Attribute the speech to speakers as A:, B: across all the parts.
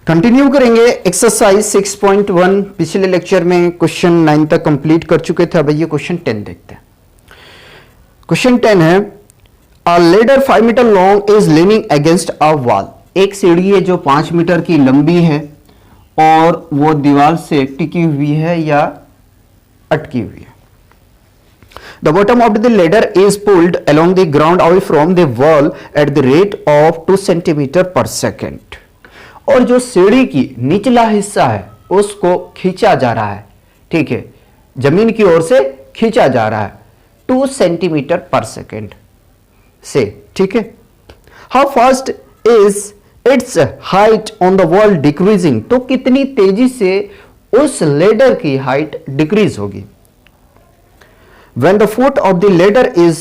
A: Continue करेंगे exercise 6.1। पिछले lecture में क्वेश्चन 9 तक कंप्लीट कर चुके थे। अब ये क्वेश्चन 10 देखते हैं। क्वेश्चन 10 है, a ladder 5 metre long is leaning against a wall. एक सीढ़ी है जो 5 मीटर की लंबी है और वो दीवार से टिकी हुई है या अटकी हुई है। The bottom of the ladder is pulled along the ground away from the wall at the rate of 2 centimeter per second। और जो सीढ़ी की निचला हिस्सा है उसको खींचा जा रहा है, ठीक है, जमीन की ओर से खींचा जा रहा है 2 सेंटीमीटर पर सेकेंड से, ठीक है। How fast is its height on the wall decreasing. तो कितनी तेजी से उस लेडर की हाइट डिक्रीज होगी। When the foot of the ladder is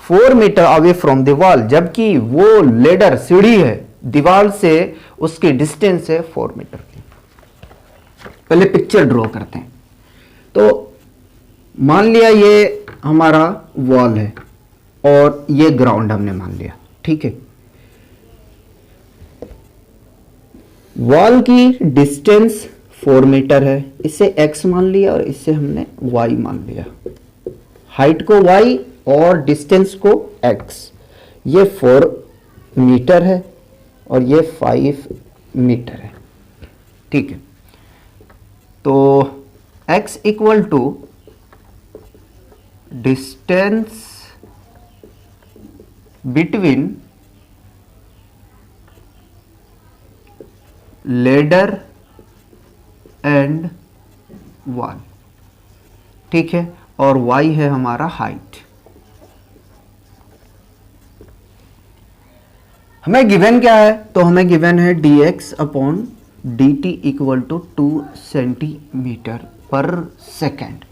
A: 4 metre away from the wall, जबकि वो लेडर सीढ़ी है दीवार से उसकी डिस्टेंस है 4 मीटर की। पहले पिक्चर ड्रॉ करते हैं। तो मान लिया ये हमारा वॉल है और ये ग्राउंड हमने मान लिया, ठीक है। वॉल की डिस्टेंस 4 मीटर है, इससे x मान लिया और इससे हमने y मान लिया। हाइट को y और डिस्टेंस को x। ये 4 मीटर है और ये 5 मीटर है, ठीक है। तो x equal to distance between ladder and wall, ठीक है, और y है हमारा हाइट। हमें गिवन क्या है? तो हमें गिवन है dx upon dt equal to 2 centimetre पर सेकेंड।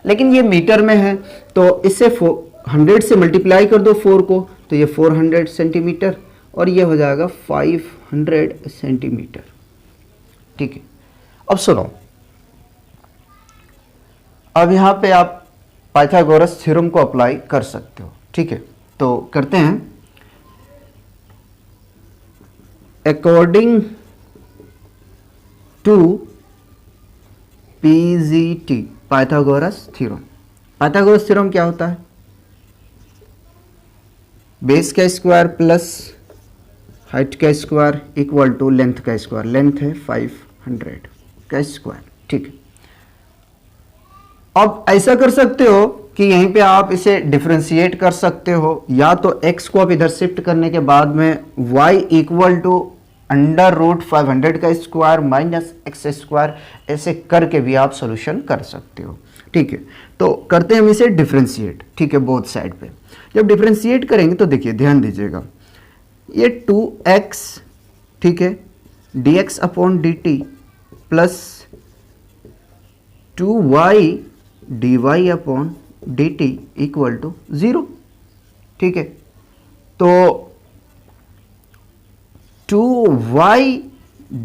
A: लेकिन ये मीटर में है तो इससे 100 से मल्टीप्लाई कर दो 4 को, तो ये 400 सेंटीमीटर और ये हो जाएगा 500 सेंटीमीटर, ठीक है। अब सुनो, अब यहां पे आप पाइथागोरस थ्योरम को अप्लाई कर सकते हो, ठीक है। तो करते हैं। According to PGT, Pythagoras theorem. Pythagoras theorem क्या होता है? बेस का स्क्वायर प्लस हाइट का स्क्वायर इक्वल टू लेंथ का स्क्वायर। लेंथ है 500 का स्क्वायर, ठीक है। अब ऐसा कर सकते हो कि यहीं पे आप इसे डिफरेंशिएट कर सकते हो, या तो x को आप इधर शिफ्ट करने के बाद में y equal to under root 500 का स्क्वायर माइनस एक्स स्क्वायर, ऐसे करके भी आप सॉल्यूशन कर सकते हो, ठीक है। तो करते हैं हम इसे डिफरेंशिएट, ठीक है, बोथ साइड पे। जब डिफरेंशिएट करेंगे तो देखिए, ध्यान दीजिएगा, ये 2x, ठीक है, dx upon dt plus 2y dy upon dt equal to 0, ठीक है। तो 2y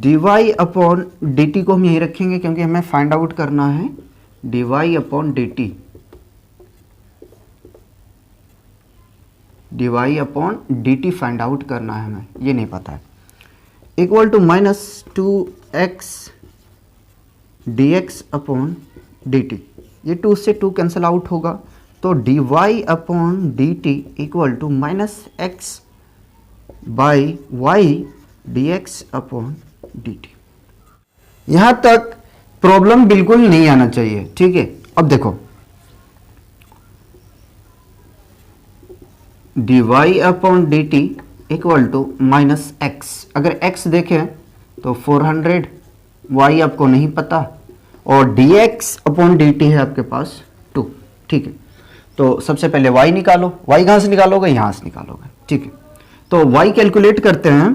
A: dy अपॉन dt को हम यही रखेंगे क्योंकि हमें फाइंड आउट करना है dy upon dt। dy upon dt फाइंड आउट करना है हमें, ये नहीं पता है। Equal to minus 2x dx upon dt। ये 2 से 2 कैंसिल आउट होगा, तो dy upon dt equal to minus x by y dx upon dt। यहां तक प्रॉब्लम बिल्कुल नहीं आना चाहिए, ठीक है। अब देखो, dy upon dt equal to minus x. अगर x देखें तो 400, y आपको नहीं पता, और dx अपॉन dt है आपके पास 2, ठीक है। तो सबसे पहले y निकालो। y कहां से निकालोगे? यहां से निकालोगे, ठीक है। तो y कैलकुलेट करते हैं।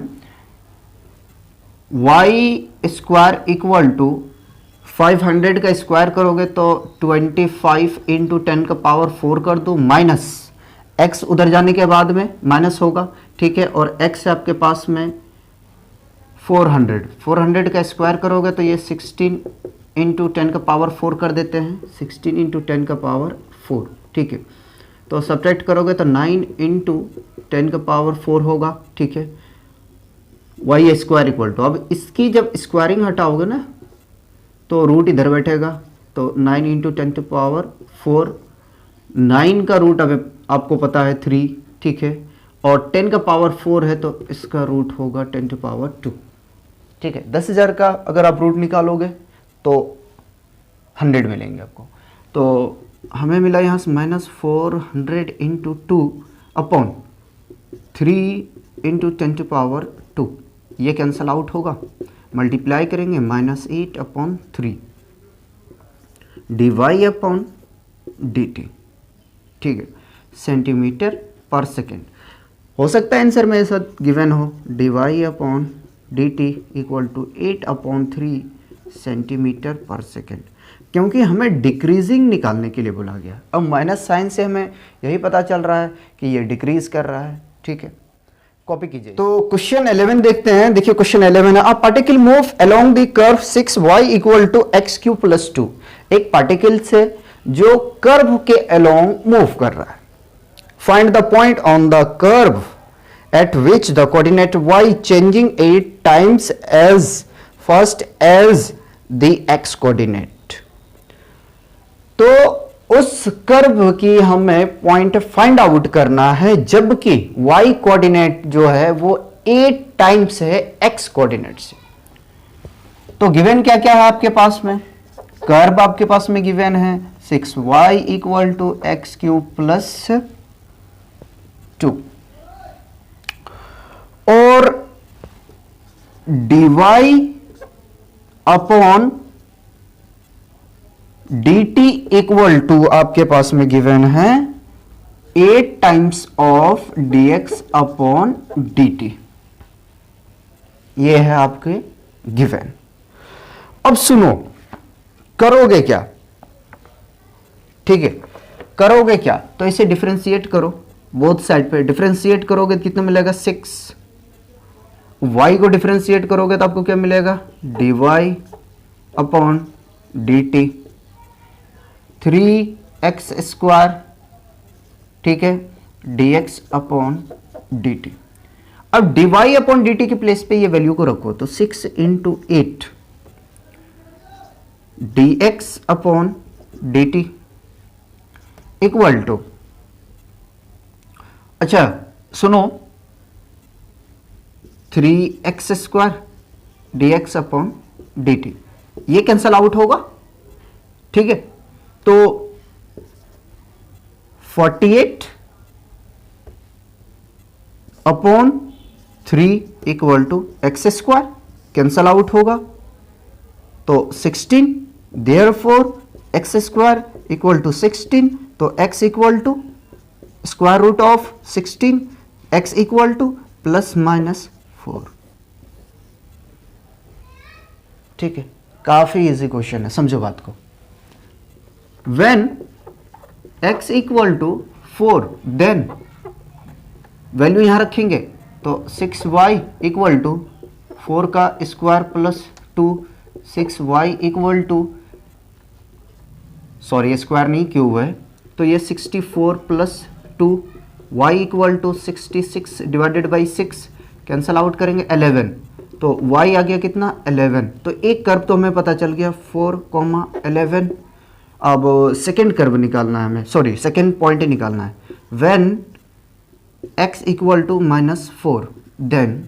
A: y स्क्वायर इक्वल टू 500 का स्क्वायर करोगे तो 25 इंटू 10 का पावर 4 कर दो, माइनस x उधर जाने के बाद में माइनस होगा, ठीक है। और x है आपके पास में 400 का स्क्वायर करोगे तो ये 16 इंटू 10 का पावर 4 कर देते हैं, 16 इंटू 10 का पावर 4, ठीक है। तो सब्ट्रैक्ट करोगे तो 9 इंटू 10 का पावर 4 होगा, ठीक है। वाई स्क्वायर इक्वल टू, अब इसकी जब स्क्वायरिंग हटाओगे ना तो रूट इधर बैठेगा, तो 9 इंटू 10⁴, 9 का रूट अब आपको पता है 3, ठीक है, और 10 का पावर 4 है तो इसका रूट होगा 10⁻², ठीक है। 10,000 का अगर आप रूट निकालोगे तो 100 मिलेंगे आपको, तो हमें मिला यहाँ से -400 इंटू 2 अपॉन 3 इंटू 10⁻², ये कैंसल आउट होगा, मल्टीप्लाई करेंगे -8/3 dy अपॉन dt, ठीक है, सेंटीमीटर पर सेकेंड। हो सकता है आंसर मेरे साथ गिवन हो dy upon dt equal to 8/3 centimetre पर सेकेंड, क्योंकि हमें डिक्रीजिंग निकालने के लिए बोला गया। अब माइनस साइन से हमें यही पता चल रहा है कि ये डिक्रीज कर रहा है, ठीक है, कॉपी कीजिए। तो क्वेश्चन 11 देखते हैं। देखिए क्वेश्चन 11 है, a particle move along the curve 6y equal to x³ + 2। एक पार्टिकल से जो कर्व के अलोंग मूव कर रहा है, find the point on the curve at which the coordinate y changing 8 times as fast as the x coordinate। तो उस curve की हमें पॉइंट फाइंड आउट करना है जबकि y कोऑर्डिनेट जो है वो 8 टाइम्स है x कोऑर्डिनेट से। तो गिवन क्या क्या है आपके पास में, कर्व आपके पास में गिवन है 6y इक्वल टू x³ + 2 और dy upon dt equal to आपके पास में गिवन है 8 times of dx upon dt, ये है आपके गिवन। अब सुनो, करोगे क्या, ठीक है, करोगे क्या, तो इसे डिफरेंशिएट करो, बोथ साइड पे डिफरेंशिएट करोगे तो कितना मिलेगा 6, y को डिफरेंशिएट करोगे तो आपको क्या मिलेगा dy अपॉन dt 3x², ठीक है, dx अपॉन dt। अब dy अपॉन dt के प्लेस पे ये वैल्यू को रखो तो 6 into 8 dx upon dt equal to, अच्छा सुनो, 3x² dx अपॉन dt, ये कैंसल आउट होगा, ठीक है, तो 48 upon 3 equal to x² cancel out होगा, तो 16, देयरफॉर x² इक्वल टू 16, तो x equal to square root of 16, x equal to ±4, ठीक है, काफी इजी क्वेश्चन है, समझो बात को। When x equal to 4 then value यहां रखेंगे तो 6y इक्वल टू 4 का square plus 2, 6y equal to, sorry square नहीं क्यूब है, तो ये 64 plus 2, y equal to 66 divided by 6, cancel out करेंगे 11, तो y आ गया कितना 11। तो एक कर्व तो हमें पता चल गया 4,11। अब सेकेंड कर्व निकालना है हमें, सॉरी सेकेंड पॉइंट ही निकालना है। When x equal to -4 then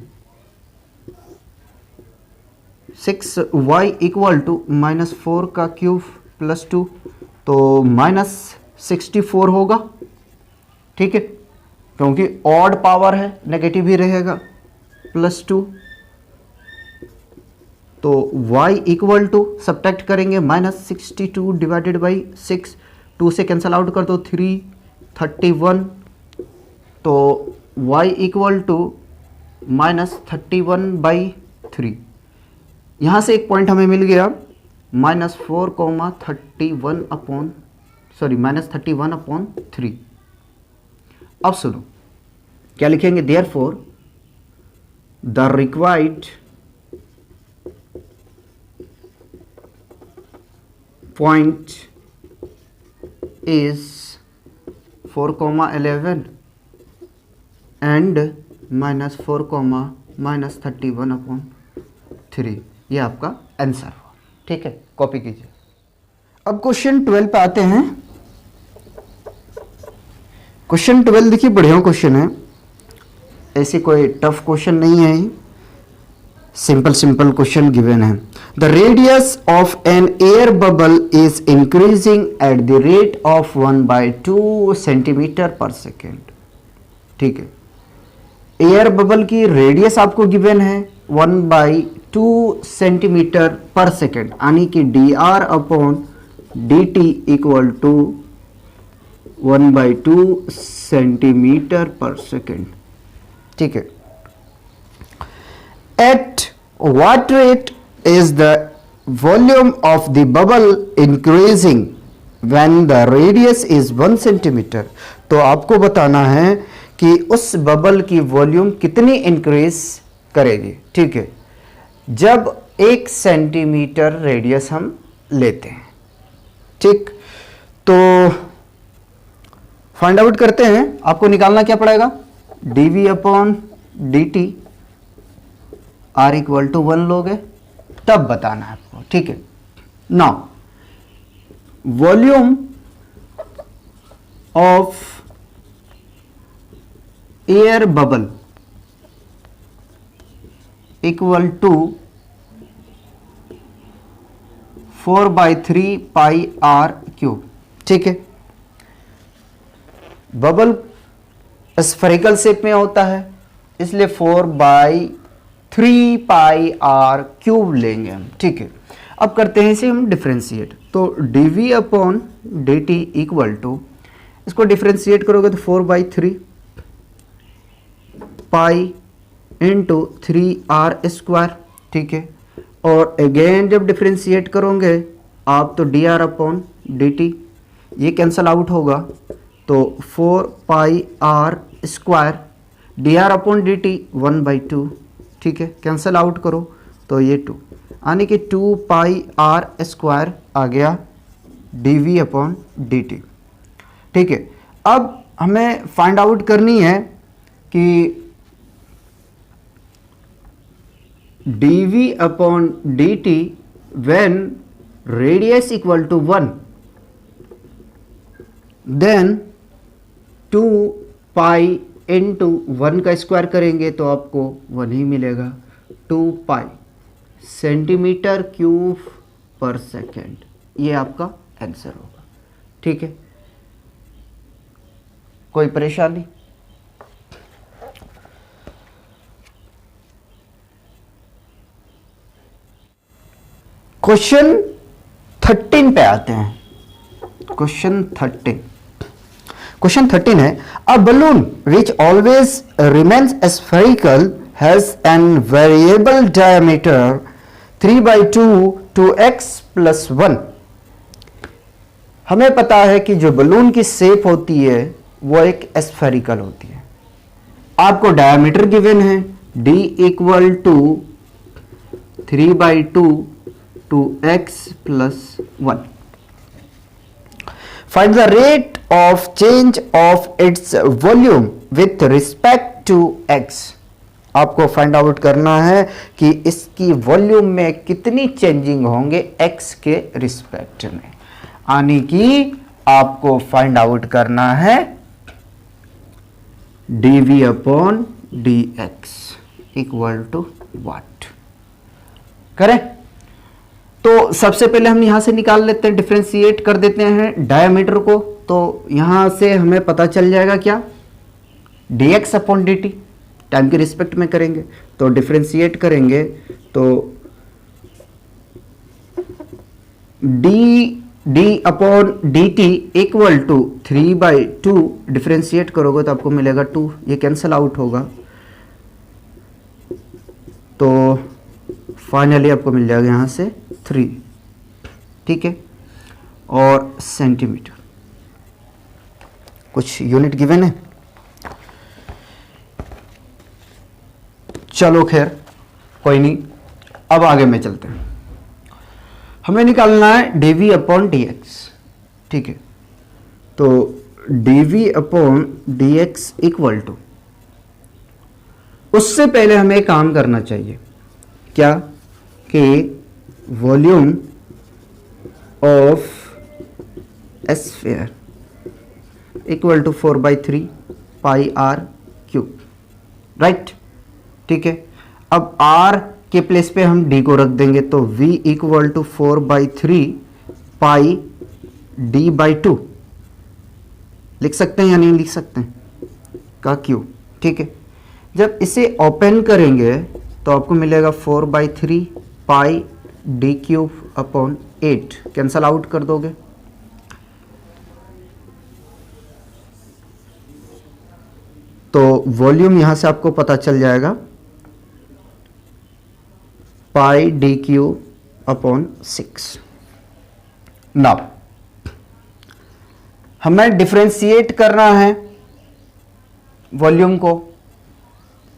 A: 6y equal to -4 का क्यूब प्लस 2, तो -64 होगा, ठीक है, क्योंकि ऑड पावर है नेगेटिव ही रहेगा, प्लस 2, तो y इक्वल टू सब्ट्रैक्ट करेंगे -62 डिवाइडेड बाई 6, 2 से कैंसल आउट कर दो 3, 31, तो y इक्वल टू -31/3। यहाँ से एक पॉइंट हमें मिल गया -31/3। अब सुनो क्या लिखेंगे, therefore the required point is 4,11 and -4,9। -31/3, ये आपका आंसर हुआ। ठीक है, कॉपी कीजिए। अब क्वेश्चन 12 पे आते हैं। क्वेश्चन 12 देखिए, बढ़िया क्वेश्चन है, ऐसे कोई टफ क्वेश्चन नहीं है, सिंपल सिंपल क्वेश्चन गिवन है। The radius of an air bubble is increasing at the rate of 1/2 centimetre पर सेकेंड। ठीक है, एयर बबल की रेडियस आपको गिवन है 1/2 सेंटीमीटर पर सेकेंड, यानी कि dr/dt इक्वल टू 1/2 सेंटीमीटर पर सेकेंड। ठीक है, at what rate is the volume of the bubble increasing when the radius is 1 centimetre. तो आपको बताना है कि उस बबल की वॉल्यूम कितनी इंक्रीज करेगी। ठीक है, जब 1 सेंटीमीटर रेडियस हम लेते हैं। ठीक, तो फाइंड आउट करते हैं। आपको निकालना क्या पड़ेगा, dv/dt r इक्वल टू 1 लोगे तब बताना है आपको। ठीक है, now volume of air bubble equal to 4/3 pi r cube. ठीक है, बबल स्फेरिकल शेप में होता है, इसलिए 4/3 पाई r क्यूब लेंगे हम। ठीक है, अब करते हैं इसे हम डिफ्रेंशिएट। तो dv/dt इक्वल टू, इसको डिफ्रेंशिएट करोगे तो 4/3 पाई इंटू 3r²। ठीक है, और अगेन जब डिफ्रेंशिएट करोगे आप तो dr/dt, ये कैंसल आउट होगा, तो 4πr², dr/dt 1/2। ठीक है, कैंसल आउट करो तो ये 2, यानी कि 2πr² आ गया dv/dt। ठीक है, अब हमें फाइंड आउट करनी है कि dv/dt when radius equal to 1, then 2 pi into 1 का स्क्वायर करेंगे तो आपको 1 ही मिलेगा, 2 पाई सेंटीमीटर क्यूब पर सेकेंड, ये आपका आंसर होगा। ठीक है, कोई परेशानी? क्वेश्चन 13 पे आते हैं। क्वेश्चन 13 है, a balloon which always remains spherical has an variable diameter 3/2 2x + 1। हमें पता है कि जो बलून की शेप होती है वो एक स्फेरिकल होती है। आपको डायमीटर गिवन है d equal to 3/2 2x + 1। Find the rate of change of its volume with respect to x। आपको फाइंड आउट करना है कि इसकी वॉल्यूम में कितनी चेंजिंग होंगे x के रिस्पेक्ट में, यानी कि आपको फाइंड आउट करना है dv/dx equal to what. Correct, तो सबसे पहले हम यहां से निकाल लेते हैं, डिफरेंशिएट कर देते हैं डायमीटर को। तो यहां से हमें पता चल जाएगा क्या, dx/dt, टाइम के रिस्पेक्ट में करेंगे तो डिफरेंशिएट करेंगे तो d/dt इक्वल टू 3/2, डिफरेंशिएट करोगे तो आपको मिलेगा 2, ये कैंसल आउट होगा तो फाइनली आपको मिल जाएगा यहां से 3। ठीक है, और सेंटीमीटर कुछ यूनिट गिवन है। चलो खैर कोई नहीं, अब आगे में चलते हैं। हमें निकालना है dv/dx। ठीक है, तो dv/dx इक्वल टू उससे पहले हमें एक काम करना चाहिए, क्या कि volume of sphere equal to 4/3 pi r cube, right. ठीक है, अब r के प्लेस पे हम d को रख देंगे, तो v equal to 4/3 pi d/2 लिख सकते हैं या नहीं लिख सकते हैं, का क्यूब। ठीक है, जब इसे ओपन करेंगे तो आपको मिलेगा 4/3 पाई d³/8, कैंसल आउट कर दोगे, तो वॉल्यूम यहां से आपको पता चल जाएगा पाई d³/6। नाउ हमें डिफरेंशिएट करना है, वॉल्यूम को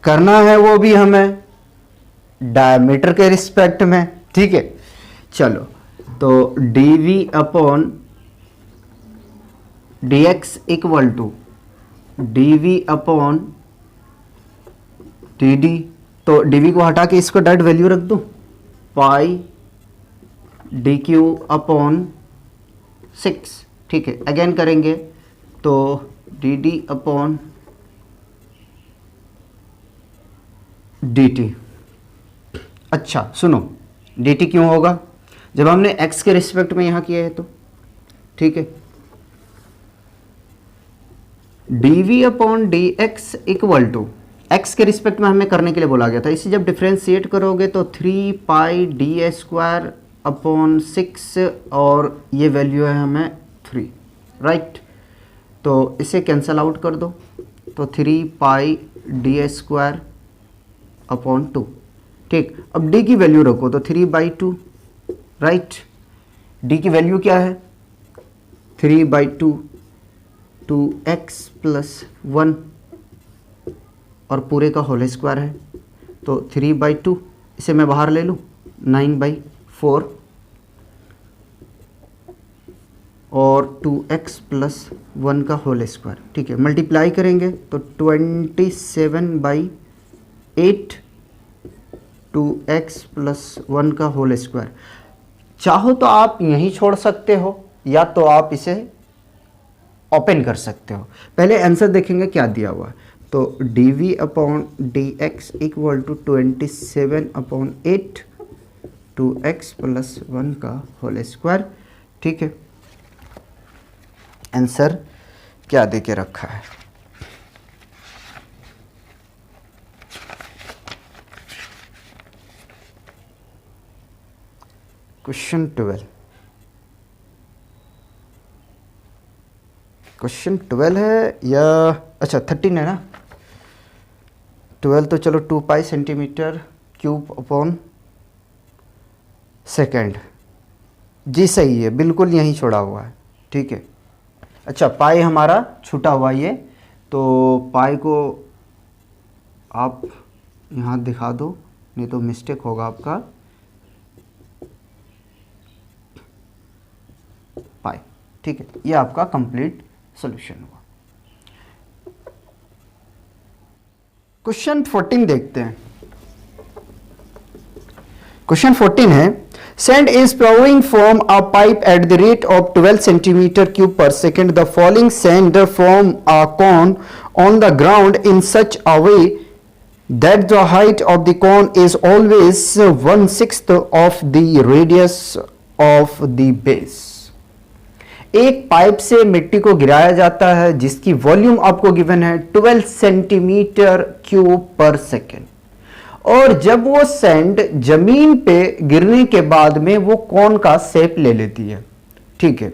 A: करना है वो भी हमें डायमीटर के रिस्पेक्ट में। ठीक है, चलो तो dv/dx इक्वल टू dv/dd, तो dv को हटा के इसको डायरेक्ट वैल्यू रख दूं, पाई d³/6। ठीक है, अगेन करेंगे तो dd/dt। अच्छा सुनो, dt क्यों होगा, जब हमने x के रिस्पेक्ट में यहां किया है तो। ठीक है, dv/dx इक्वल टू x के रिस्पेक्ट में हमें करने के लिए बोला गया था, इसे जब डिफरेंशिएट करोगे तो 3 पाई d²/6 और ये वैल्यू है हमें 3, राइट। तो इसे कैंसल आउट कर दो, तो 3 पाई d²/2। ठीक, अब d की वैल्यू रखो तो 3/2, राइट। d की वैल्यू क्या है, 3/2, 2x+1 और पूरे का होल स्क्वायर है, तो 3/2, इसे मैं बाहर ले लूँ, 9/4 और 2x+1 का होल स्क्वायर। ठीक है, मल्टीप्लाई करेंगे तो 27/8 2x+1 का होल स्क्वायर। चाहो तो आप यहीं छोड़ सकते हो या तो आप इसे ओपन कर सकते हो। पहले आंसर देखेंगे क्या दिया हुआ है, तो dv/dx इक्वल टू 27/8 2x+1 का होल स्क्वायर। ठीक है, आंसर क्या दे के रखा है, क्वेश्चन 12 है या अच्छा 13 है ना, 12 तो चलो 2 पाई cm³/सेकेंड, जी सही है, बिल्कुल यहीं छोड़ा हुआ है। ठीक है, अच्छा पाई हमारा छूटा हुआ ये, तो पाई को आप यहाँ दिखा दो, नहीं तो मिस्टेक होगा आपका, पाई। ठीक है, ये आपका कंप्लीट सॉल्यूशन हुआ। क्वेश्चन 14 देखते हैं। क्वेश्चन 14 है, sand is flowing from a pipe at the rate of 12 cm³ per second. The falling sand from a cone on the ground in such a way that the height of the cone is always 1/6 of the radius of the base. एक pipe से मिट्टी को गिराया जाता है जिसकी volume आपको given है 12 cm³ पर सेकेंड, और जब वो सैंड जमीन पे गिरने के बाद में वो कौन का शेप ले लेती है। ठीक है,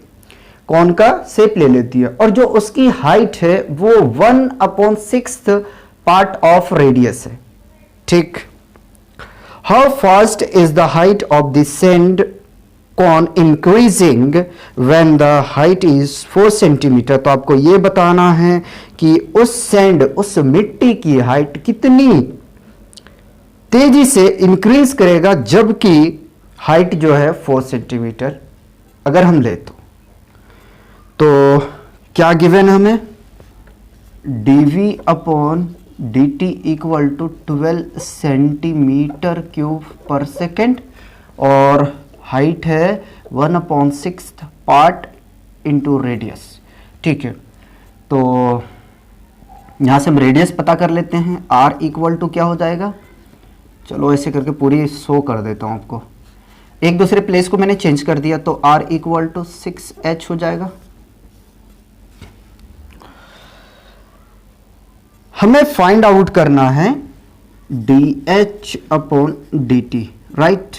A: कौन का शेप ले लेती है, और जो उसकी हाइट है वो 1/6 पार्ट ऑफ रेडियस है। ठीक, how fast is the height of the sand cone increasing when the height is 4 centimetre. तो आपको ये बताना है कि उस सैंड, उस मिट्टी की हाइट कितनी तेजी से इंक्रीज करेगा जबकि हाइट जो है 4 सेंटीमीटर अगर हम ले तो क्या गिवन हमें, dv/dt d t equal to 12 centimetre cube पर सेकेंड, और हाइट है 1/6 पार्ट इंटू रेडियस। ठीक है, तो यहाँ से हम रेडियस पता कर लेते हैं। आर इक्वल टू क्या हो जाएगा, चलो ऐसे करके पूरी शो कर देता हूँ आपको। एक दूसरे प्लेस को मैंने चेंज कर दिया, तो R इक्वल टू 6H हो जाएगा। हमें फाइंड आउट करना है DH upon DT, right,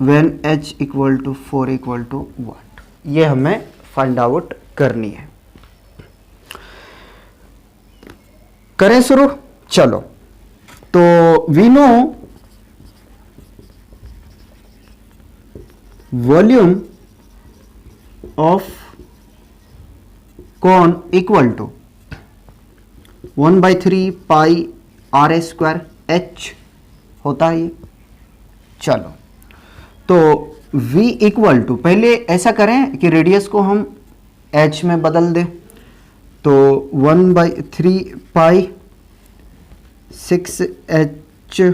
A: when H equal to 4 equal to 1। ये हमें फाइंड आउट करनी है। करें शुरू, चलो। तो we know volume of cone equal to 1/3 pi RA square H होता है ये। चलो, तो V इक्वल टू, पहले ऐसा करें कि रेडियस को हम H में बदल दें, तो 1/3 पाई 6H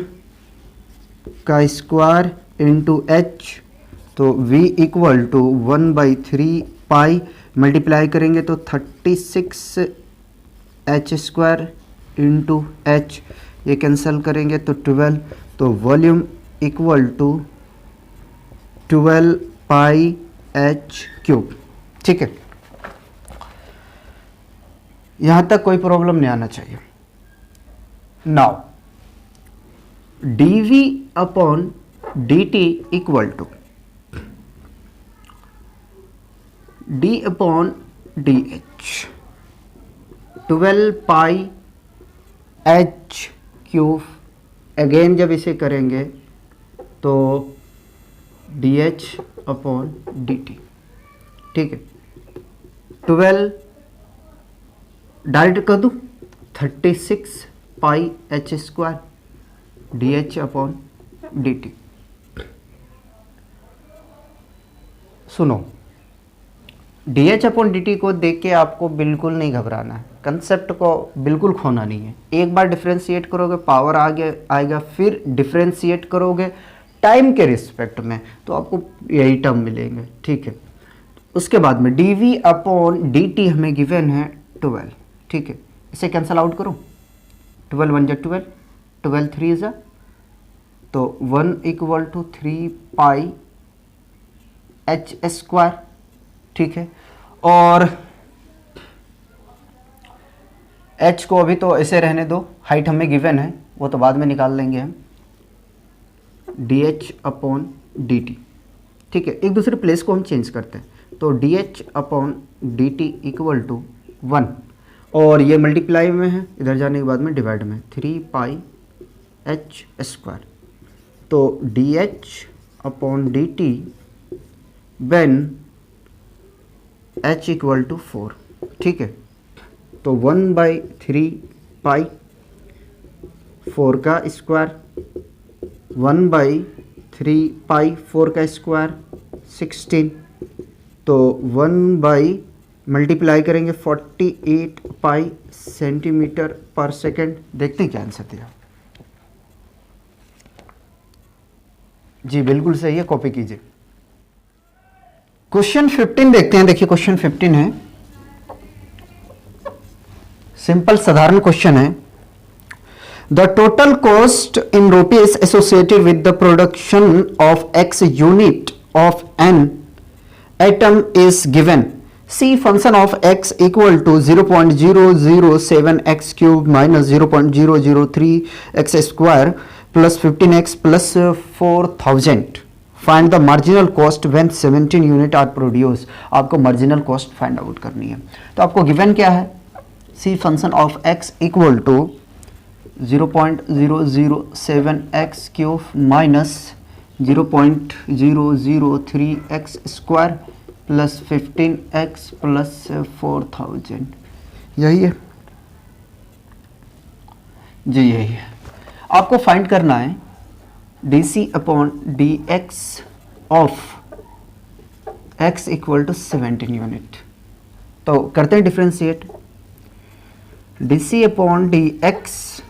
A: का स्क्वायर इंटू H, तो V equal to 1/3 pi multiply करेंगे तो 36H स्क्वायर इंटू H, ये कैंसिल करेंगे तो 12, तो volume equal to 12 pi H cube. ठीक है, यहां तक कोई प्रॉब्लम नहीं आना चाहिए। Now dV upon dt equal to d upon dH 12 pi H cube. Again जब इसे करेंगे तो dH अपॉन dt। ठीक है, 12 डायरेक्ट कर दूं, 36 पाई H square DH upon dt। सुनो, DH अपॉन dt को देख के आपको बिल्कुल नहीं घबराना है, कंसेप्ट को बिल्कुल खोना नहीं है। एक बार डिफ्रेंशिएट करोगे पावर आगे आएगा, फिर डिफ्रेंशिएट करोगे टाइम के रिस्पेक्ट में तो आपको यही टर्म मिलेंगे। ठीक है, उसके बाद में dV अपॉन dt हमें गिवन है 12। ठीक है, इसे कैंसल आउट करो, 12 1 जा 12, 12 3 जा, तो 1 equal to 3 pi H square. ठीक है, और H को अभी तो ऐसे रहने दो, हाइट हमें गिवन है वो तो बाद में निकाल लेंगे हम, DH अपॉन dt। ठीक है, एक दूसरे प्लेस को हम चेंज करते हैं, तो DH upon dt equal to 1, और ये मल्टीप्लाई में है, इधर जाने के बाद में डिवाइड में 3 पाई H स्क्वायर, तो DH upon dt when H equal to 4। ठीक है, तो 1/3 पाई 4 का स्क्वायर, 1/3 पाई 4 का स्क्वायर 16, तो 1 मल्टीप्लाई करेंगे 48 पाई सेंटीमीटर पर सेकेंड। देखते हैं क्या आंसर दिया। जी बिल्कुल सही है, कॉपी कीजिए। क्वेश्चन 15 देखते हैं। देखिए क्वेश्चन 15 है, सिंपल साधारण क्वेश्चन है। The total cost in rupees associated with the production of x unit of n atom is given. C function of x equal to 0.007 x cube minus 0.003 x square plus 15x plus 4000। Find the marginal cost when 17 unit are produce. आपको marginal cost find out करनी है। तो आपको given क्या है, C function of x equal to 0.007 x cube minus 0.003 x square plus 15x plus 4000। यही है जी, यही है। आपको फाइंड करना है dc upon dx of x equal to 17 unit. तो करते हैं differentiate, d c upon d x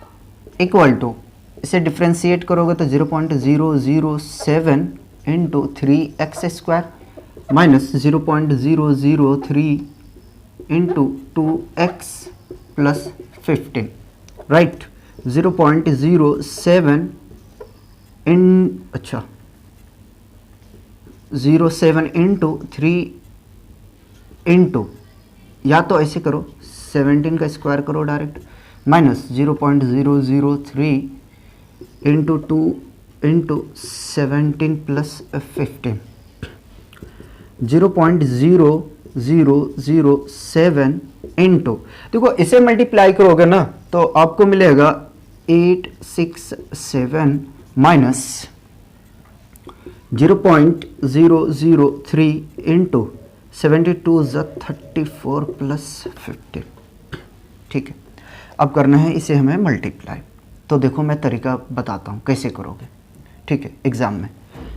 A: equal to, इसे डिफ्रेंशिएट करोगे तो 0.007 into 3x² minus 0.003 into 2x plus 15, right. 0.07 अच्छा 07 इंटू 3 इंटू, या तो ऐसे करो 17 का स्क्वायर करो direct, minus 0.003 into 2 into 17 plus 15, 0.0007 into, देखो इसे मल्टीप्लाई करोगे ना तो आपको मिलेगा 867 माइनस 0.003 इंटू 72 34 प्लस 15, ठीक है। अब करना है इसे हमें मल्टीप्लाई, तो देखो मैं तरीका बताता हूँ कैसे करोगे, ठीक है। एग्जाम में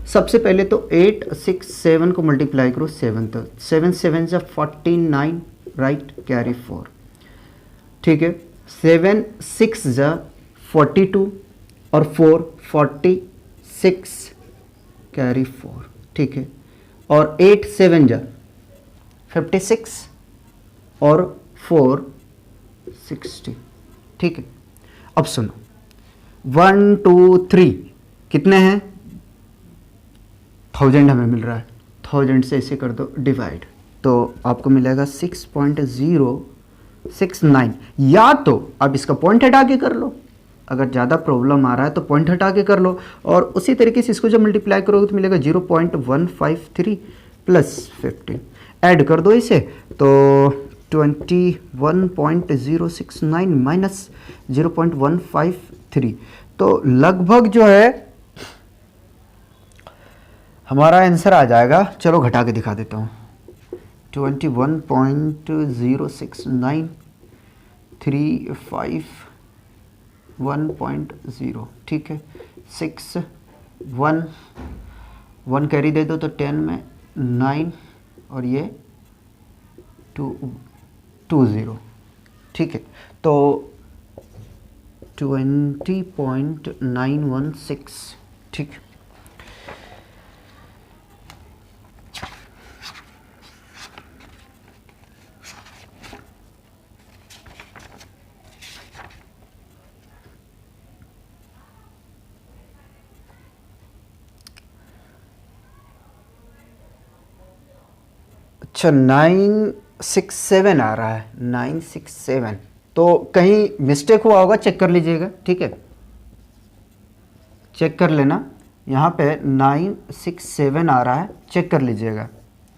A: सबसे पहले तो 867 को मल्टीप्लाई करो 7 तक, 7 7 जा 49, राइट, कैरी 4, ठीक है। 7 6 जा 42 और 4 46, कैरी 4, ठीक है। और 8 7 जा 56 और 4 60, ठीक है। अब सुनो 1 2 3 कितने हैं, 1000 हमें मिल रहा है, 1000 से इसे कर दो डिवाइड, तो आपको मिलेगा 6.069, या तो अब इसका पॉइंट हटा के कर लो, अगर ज़्यादा प्रॉब्लम आ रहा है तो पॉइंट हटा के कर लो, और उसी तरीके से इसको जब मल्टीप्लाई करोगे तो मिलेगा 0.153 प्लस 15, ऐड कर दो इसे तो 21.069 माइनस 0.153, तो लगभग जो है हमारा आंसर आ जाएगा, चलो घटा के दिखा देता हूँ, 21.069 351.0, ठीक है। 6 1 कैरी दे दो तो 10 में 9 और ये 20, ठीक है। तो 20.916, ठीक है। अच्छा 967 आ रहा है, 967, तो कहीं मिस्टेक हुआ होगा, चेक कर लीजिएगा, ठीक है, चेक कर लेना, यहाँ पे 967 आ रहा है, चेक कर लीजिएगा,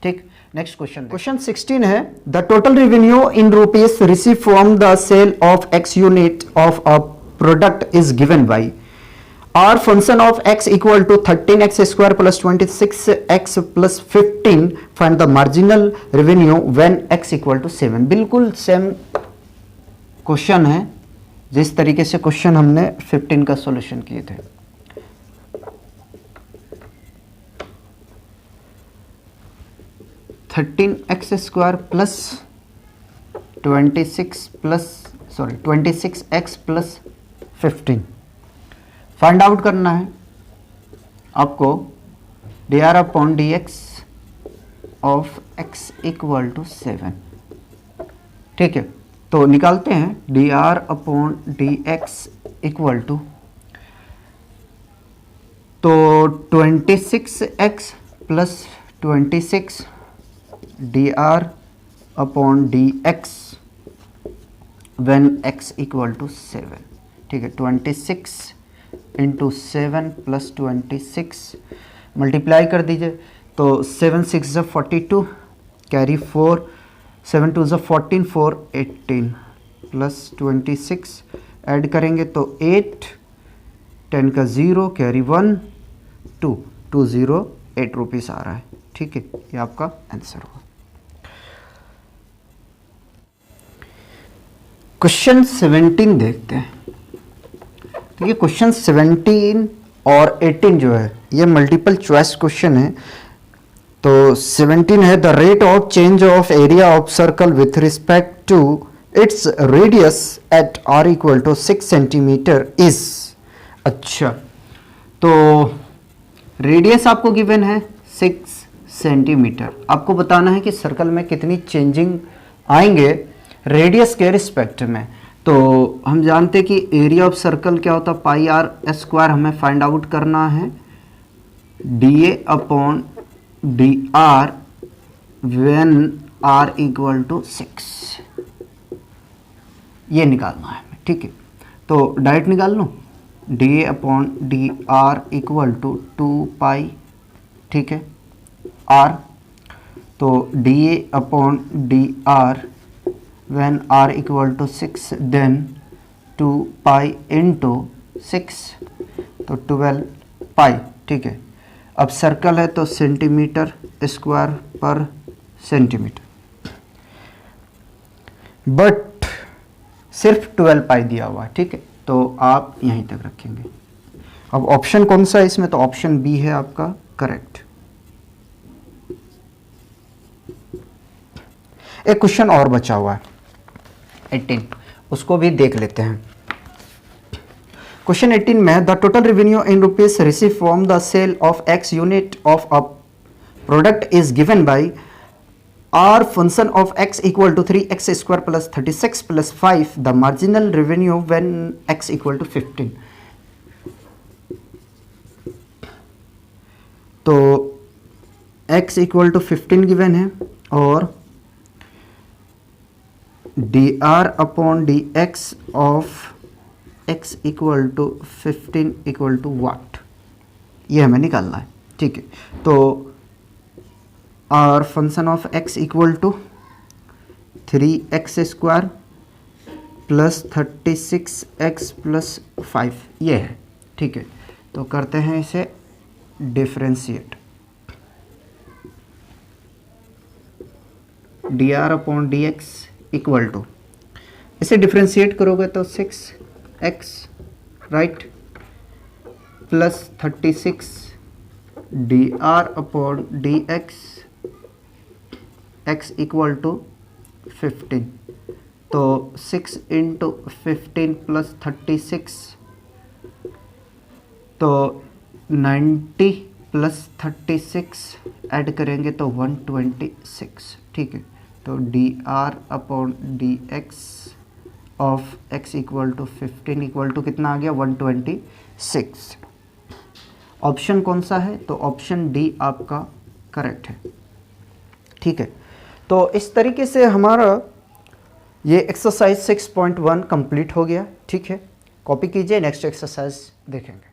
A: ठीक। नेक्स्ट क्वेश्चन 16 है, the total revenue in rupees receive from the sale of x unit of a product is given by r function of x equal to 13x² plus 26x plus 15, find the marginal revenue when x equal to 7। बिल्कुल same question है जिस तरीके से question हमने 15 का solution किए थे। $13x² plus 26x plus 15 find out करना है आपको, dr upon dx of x equal to 7, ठीक है। तो निकालते हैं dr upon dx equal to, तो 26x plus 26 dr upon dx when x equal to 7, ठीक है। 26 इंटू 7 प्लस 26 मल्टीप्लाई कर दीजिए, तो 7 6 ज़ा 42, कैरी 4, 7 2 ज़ा 14, 4 18 प्लस 26 ऐड करेंगे तो 8, 10 का 0, कैरी 1 2, 208 रुपीज़ आ रहा है, ठीक है। ये आपका आंसर होगा। क्वेश्चन 17 देखते हैं। तो ये क्वेश्चन 17 और 18 जो है ये मल्टीपल चॉइस क्वेश्चन है। तो 17 है the rate of change of area of circle with respect to its radius at r equal to 6 centimetre is. अच्छा, तो रेडियस आपको गिवन है 6 सेंटीमीटर, आपको बताना है कि सर्कल में कितनी चेंजिंग आएंगे रेडियस के रिस्पेक्ट में। तो हम जानते हैं कि एरिया ऑफ सर्कल क्या होता है, पाई आर स्क्वायर, हमें फाइंड आउट करना है dA upon dr when r equal to 6, ये निकालना है हमें, ठीक है। तो डायरेक्ट निकाल लूँ, dA upon dr equal to 2 pi, ठीक है, r। तो dA upon dr when r equal to 6 then 2 pi into 6, तो 12 पाई, ठीक है। अब सर्कल है तो सेंटीमीटर स्क्वायर पर सेंटीमीटर, बट सिर्फ 12 पाई दिया हुआ है, ठीक है, तो आप यहीं तक रखेंगे। अब ऑप्शन कौन सा है इसमें, तो ऑप्शन बी है आपका करेक्ट। एक क्वेश्चन और बचा हुआ है 18, उसको भी देख लेते हैं। क्वेश्चन 18 में the total revenue in rupees receive from the sale of x unit of a product is given by R function of x equal to 3x square plus 36 plus 5, the marginal revenue when x equal to 15। तो x equal to 15 given है और dr upon dx of x equal to 15 equal to what, ये हमें निकालना है, ठीक है। तो R function of x equal to 3x square plus 36x plus 5, ये है, ठीक है। तो करते हैं इसे differentiate, dr upon dx equal to, इसे डिफरेंशिएट करोगे तो 6x right plus 36 dr upon dx x equal to 15, तो 6 इंटू 15 प्लस 36, तो 90 प्लस 36 ऐड करेंगे तो 126, ठीक है। तो dr upon dx of x equal to 15 equal to कितना आ गया 126। ऑप्शन कौन सा है, तो ऑप्शन डी आपका करेक्ट है, ठीक है। तो इस तरीके से हमारा ये एक्सरसाइज 6.1 कंप्लीट हो गया, ठीक है। कॉपी कीजिए, नेक्स्ट एक्सरसाइज देखेंगे।